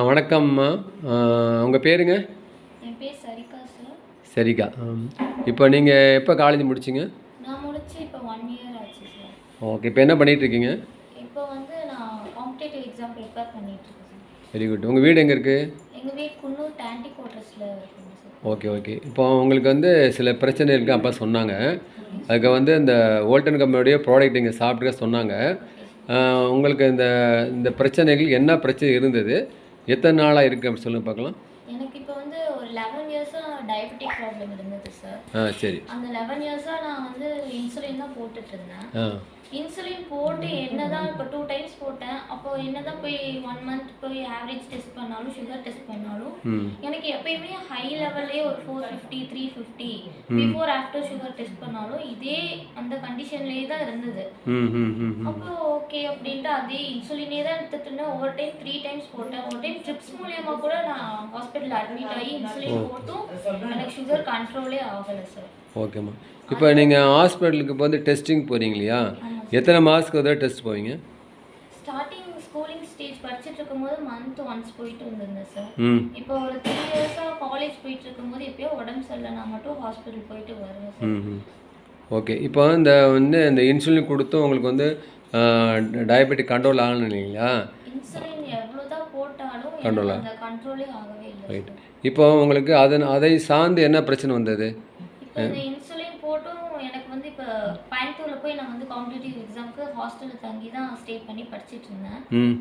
வணக்கம்மா. உங்கள் பேருங்க? என் பேர் சரிகா சார். சரிக்கா. இப்போ நீங்கள் எப்போ காலேஜ் முடிச்சிங்க? நான் முடிச்சு இப்போ 1 இயர் ஆச்சு சார். ஓகே. இப்போ என்ன பண்ணிகிட்ருக்கீங்க? இப்போ வந்து நான் காம்படேட்டிவ் எக்ஸாம் ப்ரிப்பேர் பண்ணிகிட்ருக்கேன் சார். Very good. உங்கள் வீடு எங்கே இருக்குது? எங்கள் வீடு குன்னூர் டேண்டி குவார்ட்டர்ஸில் இருக்குங்க சார். Okay okay. இப்போ உங்களுக்கு வந்து சில பிரச்சனை இருக்குது அப்பா சொன்னாங்க. அதுக்கு வந்து இந்த வோல்டன் கம்பெனியோடைய ப்ராடக்ட் இங்கே சாப்பிட்டுக்க சொன்னாங்க. உங்களுக்கு இந்த இந்த பிரச்சனைகள் என்ன பிரச்சனை இருந்தது, எத்தனை நாளாக இருக்குது அப்படி சொல்லுங்கள் பார்க்கலாம். எனக்கு இப்போ வந்து ஒரு 11 இயர்ஸாக டயபெட்டிக் ப்ராப்ளம் இருந்தது சார். சரி. அந்த 11 இயர்ஸாக நான் வந்து இன்சுலின் தான் போட்டுட்டு இருந்தேன். இன்சுலின் போட்டு என்னதான் இப்போ 2 டைம்ஸ் போட்டேன். அப்போ என்னதான் போய் 1 மந்த் போய் ஆவரேஜ் டெஸ்ட் பண்ணாலும் சுகர் டெஸ்ட் பண்ணாலும் எனக்கு எப்பயுமே ஹை லெவல்லே ஒரு 450 350 பிஃபோர் ஆஃப்டர் சுகர் டெஸ்ட் பண்ணாலும் இதே அந்த கண்டிஷன்லேயே தான் இருந்தது. அப்போ ஓகே அப்படின்ட்டு அதே இன்சுலினே தான் எடுத்துட்டு ஒவ்வொரு டைம் 3 டைம்ஸ் போட்டேன். ஒரு டைம் ட்ரிப்ஸ் மூலியமா கூட நான் ஹாஸ்பிட்டல் அட்மிட் ஆகி இன்சுலின் போட்டும் எனக்கு சுகர் கண்ட்ரோலே ஆகலை சார். ஓகேம்மா. இப்போ நீங்கள் ஹாஸ்பிட்டலுக்கு வந்து டெஸ்டிங் போகிறீங்க இல்லையா? எத்தனை மாதத்துக்கு ஒரு டெஸ்ட் போவீங்க? ஸ்டார்டிங் ஸ்கூலிங் ஸ்டேஜ் படிச்சுட்டு இருக்கும்போது மந்த் ஒன்ஸ் போயிட்டு இருந்தேன் சார். இப்போ ஒரு 3 இயர்ஸாக காலேஜ் போயிட்டு இருக்கும்போது எப்பயோ உடம்பு சரியில்லைனா மட்டும் ஹாஸ்பிட்டல் போயிட்டு வருவேன் சார். ஓகே. இப்போ இந்த இன்சுலின் கொடுத்தும் உங்களுக்கு வந்து டயபெட்டிக் கண்ட்ரோல் ஆகணும் இல்லைங்களா? இன்சுலின் எவ்வளோதான் போட்டாலும் கண்ட்ரோல் அந்த கண்ட்ரோலே ஆகவே இல்லை. ரைட். இப்போ உங்களுக்கு அதை சார்ந்து என்ன பிரச்சனை வந்தது? இப்போ இந்த இன்சுலின் போட்டும் எனக்கு வந்து இப்போ கோயம்புத்தூரில் போய் நான் வந்து காம்படிட்டிவ் எக்ஸாமுக்கு ஹாஸ்டலில் தங்கி தான் ஸ்டே பண்ணி படிச்சுட்டு இருந்தேன்.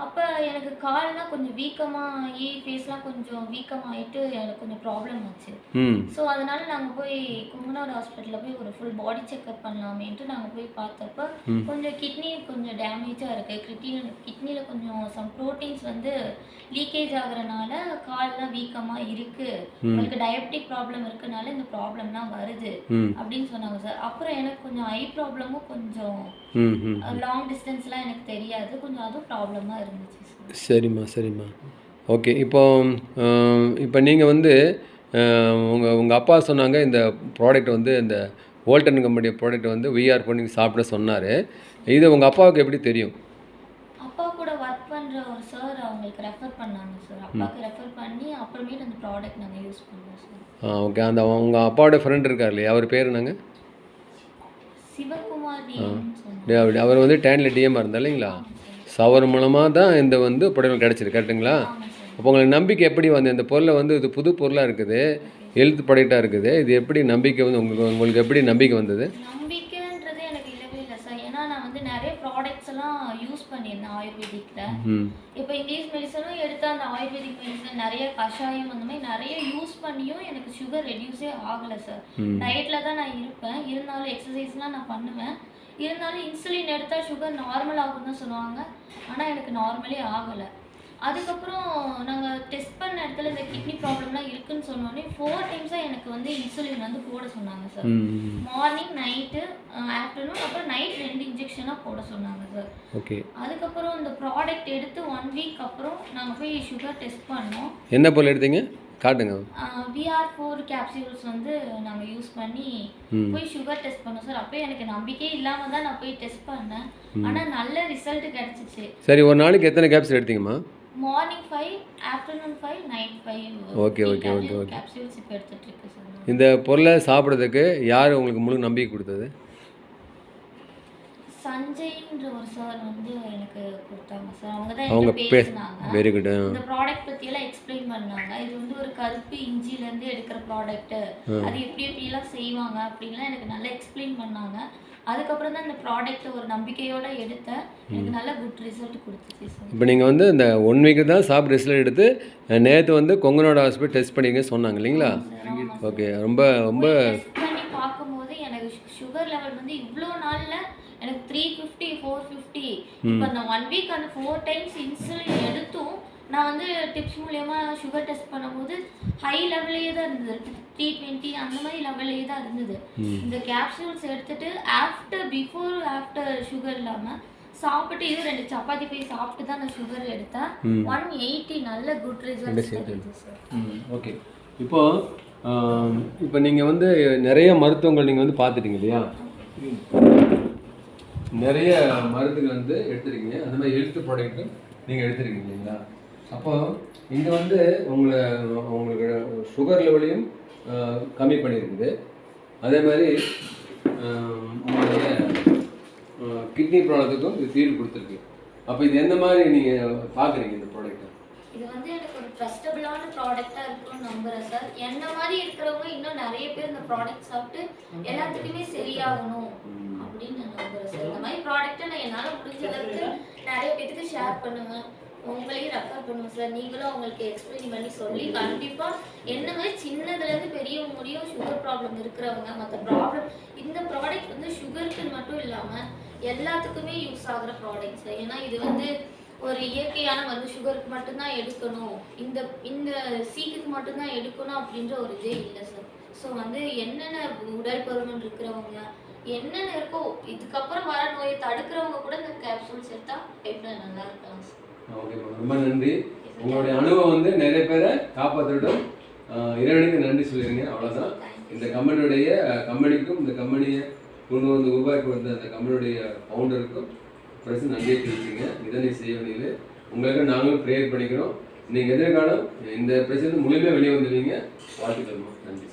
அப்போ எனக்கு கால்லாம் கொஞ்சம் வீக்கமாகி ஃபேஸ்லாம் கொஞ்சம் வீக்கமாகிட்டு எனக்கு கொஞ்சம் ப்ராப்ளம் ஆச்சு. ஸோ அதனால நாங்கள் போய் கும்பநாடு ஹாஸ்பிட்டலில் போய் ஒரு ஃபுல் பாடி செக்அப் பண்ணலாமேன்ட்டு நாங்கள் போய் பார்த்தப்ப கொஞ்சம் கிட்னி கொஞ்சம் டேமேஜாக இருக்குது. கிட்னியில் கொஞ்சம் சம் ப்ரோட்டீன்ஸ் வந்து லீக்கேஜ் ஆகுறனால கால்லாம் வீக்கமாக இருக்குது, உங்களுக்கு டயபெட்டிக் ப்ராப்ளம் இருக்கனால இந்த ப்ராப்ளம்லாம் வருது அப்படின்னு சொன்னாங்க சார். அப்புறம் எனக்கு கொஞ்சம் ஐ ப்ராப்ளமும் கொஞ்சம் லாங் டிஸ்டன்ஸ்லாம் எனக்கு தெரியாது, கொஞ்சம் அதுவும் ப்ராப்ளமாக இருந்துச்சு சார். சரிம்மா. ஓகே. இப்போ நீங்கள் வந்து உங்கள் அப்பா சொன்னாங்க இந்த ப்ராடக்ட் வந்து இந்த வோல்டன் கம்பெனி ப்ராடக்ட் வந்து விஆர் பண்ணி சாப்பிட சொன்னார். இது உங்கள் அப்பாவுக்கு எப்படி தெரியும்? அப்பா கூட ஒர்க் பண்ணுற ஒரு சார் அவங்களுக்கு ரெஃபர் பண்ணாங்க சார். அப்பாவுக்கு ரெஃபர் பண்ணி அப்புறமேட்டு அந்த ப்ராடக்ட் நாங்கள் யூஸ் பண்ணோம் சார். ஓகே. உங்கள் அப்பாவோட ஃப்ரெண்ட் இருக்கார் இல்லையா, அவர் பேர் என்னங்க? சிவகுமார். அவர் வந்து டேனில் டிஎம்மாக இருந்தார் இல்லைங்களா? ஸோ அவர் மூலமாக தான் இந்த வந்து பொருள் கிடச்சிருக்கு, கரெக்டுங்களா? அப்போ உங்களுக்கு நம்பிக்கை எப்படி வந்து இந்த பொருளை வந்து இது புது பொருளாக இருக்குது, ஹெல்த் ப்ராடக்டாக இருக்குது, இது எப்படி நம்பிக்கை வந்து உங்களுக்கு எப்படி நம்பிக்கை வந்தது? நம்பிக்கைன்றது எனக்கு இல்லவே இல்லை சார். ஏன்னா நான் வந்து நிறைய ப்ராடக்ட்ஸ் எல்லாம் யூஸ் பண்ணியிருந்தேன் ஆயுர்வேதிக்கில். இப்போ இங்கிலீஷ் மெடிசனும் எடுத்து அந்த ஆயுர்வேதிக் மெடிசன் நிறைய கஷாயம் அந்த மாதிரி நிறைய யூஸ் பண்ணியும் எனக்கு சுகர் ரெடியூஸே ஆகலை சார். டயட்டில் தான் நான் இருப்பேன், இருந்தாலும் எக்ஸசைஸ்லாம் நான் பண்ணுவேன், இருந்தாலும் இன்சுலின் எடுத்தால் சுகர் நார்மல் ஆகும்னு தான் சொல்லுவாங்க. ஆனால் எனக்கு நார்மலே ஆகலை. அதுக்கப்புறம் நாங்கள் டெஸ்ட் பண்ண இடத்துல இந்த கிட்னி ப்ராப்ளம்லாம் இருக்குன்னு சொன்னோடனே 4 டைம்ஸாக எனக்கு வந்து இன்சுலின் வந்து போட சொன்னாங்க சார். மார்னிங், நைட்டு, ஆஃப்டர்நூன், அப்புறம் நைட் 2 இன்ஜெக்ஷனாக போட சொன்னாங்க சார். ஓகே. அதுக்கப்புறம் இந்த ப்ராடக்ட் எடுத்து 1 வீக் அப்புறம் நாங்கள் போய் சுகர் டெஸ்ட் பண்ணோம். என்ன பொருள் எடுத்தீங்க, காட்டுங்க? VR4 கேப்சூல்ஸ் வந்து நாங்கள் யூஸ் பண்ணி போய் சுகர் டெஸ்ட் பண்ணோம் சார். அப்போ எனக்கு நம்பிக்கையே இல்லாமல் தான் நான் போய் டெஸ்ட் பண்ணேன், ஆனால் நல்ல ரிசல்ட் கிடச்சிச்சு. சரி, ஒரு நாளைக்கு எத்தனை கேப்சூல் எடுத்தீங்கம்மா? Morning 5, afternoon 5, night 5. Okay. Capsules இப்போ எடுத்துட்டு இருக்கு சார். இந்த பொருளை சாப்பிட்றதுக்கு யார் உங்களுக்கு முழு நம்பிக்கை கொடுத்தது? சஞ்சய்ன்ற ஒரு சார் வந்து எனக்கு கொடுத்தாங்க சார். அவங்க தான் பேசினாங்க. Very good. இந்த ப்ராடக்ட் பற்றியெல்லாம் எக்ஸ்பிளைன் பண்ணாங்க. இது வந்து ஒரு கருப்பு இஞ்சிலேருந்து எடுக்கிற ப்ராடக்ட்டு, அது எப்படிலாம் செய்வாங்க அப்படின்லாம் எனக்கு நல்லா எக்ஸ்பிளைன் பண்ணாங்க. அதுக்கப்புறம் தான் இந்த ப்ராடக்ட்டை ஒரு நம்பிக்கையோடு எடுத்தேன், எனக்கு நல்ல குட் ரிசல்ட் கொடுத்துச்சு சார். இப்போ நீங்கள் வந்து இந்த 1 வீக்கு தான் சாப்பிட்டு ரிசல்ட் எடுத்து நேற்று வந்து கொங்கநாடு ஹாஸ்பிட்டல் டெஸ்ட் பண்ணிங்க சொன்னாங்க இல்லைங்களா? ஓகே. ரொம்ப டெஸ்ட் பண்ணி பார்க்கும்போது எனக்கு சுகர் லெவல் வந்து இவ்வளோ நாளில் எனக்கு 350 450. இப்போ அந்த 1 வீக் அந்த 4 டைம்ஸ் இன்சுலின் எடுத்தும் நான் வந்து டிப்ஸ் மூலமா சுகர் டெஸ்ட் பண்ணும்போது ஹை லெவல்லே தான் இருந்தது, 320 அந்த மாதிரி லெவல்லே தான் இருந்தது. இந்த கேப்சூல்ஸ் எடுத்துட்டு பிஃபோர் ஆஃப்டர் சுகர் இல்லாமல் சாப்பிட்டு இது 2 சப்பாத்தி போய் சாப்பிட்டு தான் நான் சுகர் எடுத்தேன். 180 நல்ல குட் ரிசல்ட் கிடைச்சது சார். ஓகே. இப்போ நீங்கள் வந்து நிறைய மருத்துவங்கள் நீங்கள் வந்து பார்த்துட்டீங்க இல்லையா? நிறைய மருந்துகள் வந்து எடுத்துருக்கீங்க, அந்த மாதிரி ஹெல்த் ப்ராடக்ட்டு நீங்கள் எடுத்துருக்கீங்க இல்லைங்களா? அப்போ இது வந்து உங்களுக்கு சுகர் லெவலையும் கம்மி பண்ணியிருக்குது. அதே மாதிரி உங்களுடைய கிட்னி ப்ராப்ளத்துக்கும் இது தீர்வு கொடுத்துருக்கு. அப்போ இது எந்த மாதிரி நீங்கள் பார்க்குறீங்க இந்த ப்ராடக்ட்டை? இது வந்து எனக்கு ஒரு ட்ரஸ்டபிளான ப்ராடக்டாக இருக்கும்னு நம்புகிறேன் சார். என்ன மாதிரி இருக்கிறவங்க இன்னும் நிறைய பேர் இந்த ப்ராடக்ட் சாப்பிட்டு எல்லாத்துக்குமே சரியாகணும் அப்படின்னு நான் நம்புகிறேன் சார். இந்த மாதிரி ப்ராடக்ட்டை நான் என்னால் முடிஞ்ச அளவுக்கு நிறைய பேருக்கு ஷேர் பண்ணுவேன், உங்களையும் ரெஃபர் பண்ணுவேன் சார். நீங்களும் அவங்களுக்கு எக்ஸ்பிளைன் பண்ணி சொல்லி கண்டிப்பாக என்ன மாதிரி சின்னதுலேருந்து பெரியவங்க முடியும் சுகர் ப்ராப்ளம் இருக்கிறவங்க மற்ற ப்ராப்ளம் இந்த ப்ராடக்ட் வந்து சுகருக்கு மட்டும் இல்லாமல் எல்லாத்துக்குமே யூஸ் ஆகிற ப்ராடக்ட் சார். ஏன்னா இது வந்து ஒரு இயற்கையான வந்து சுகருக்கு மட்டும்தான் எடுக்கணும், இந்த இந்த சீக்குக்கு மட்டும்தான் எடுக்கணும் அப்படின்ற ஒரு இதே இல்லை சார். ஸோ வந்து என்னென்ன உடல் பருமன் இருக்கிறவங்க என்னென்ன இருக்கோ இதுக்கப்புறம் வர நோயை தடுக்கிறவங்க கூட இந்த கேப்சூல்ஸ் எடுத்தா லைஃப்ல நல்லா இருக்கலாம் சார். ஓகே மேம், ரொம்ப நன்றி. உங்களுடைய அனுபவம் வந்து நிறைய பேரை காப்பாற்றட்டும். இறைவனுக்கு நன்றி சொல்லிடுங்க, அவ்வளோதான். இந்த கம்பெனிக்கும் இந்த கம்பெனியை கொண்டு வந்து உருவாக்கி வந்த அந்த கம்பெனியுடைய ஃபவுண்டருக்கும் பிரச்சனை நன்றியை தெரிவிச்சுங்க. இதனை செய்ய வேண்டியது உங்களுக்கு நாங்களும் ப்ரேயர் பண்ணிக்கிறோம். நீங்கள் எதிர்காலம் இந்த பிரச்சனை முழுமையாக வெளியே வந்துடுவீங்க. வாழ்த்துக்கள். நன்றி.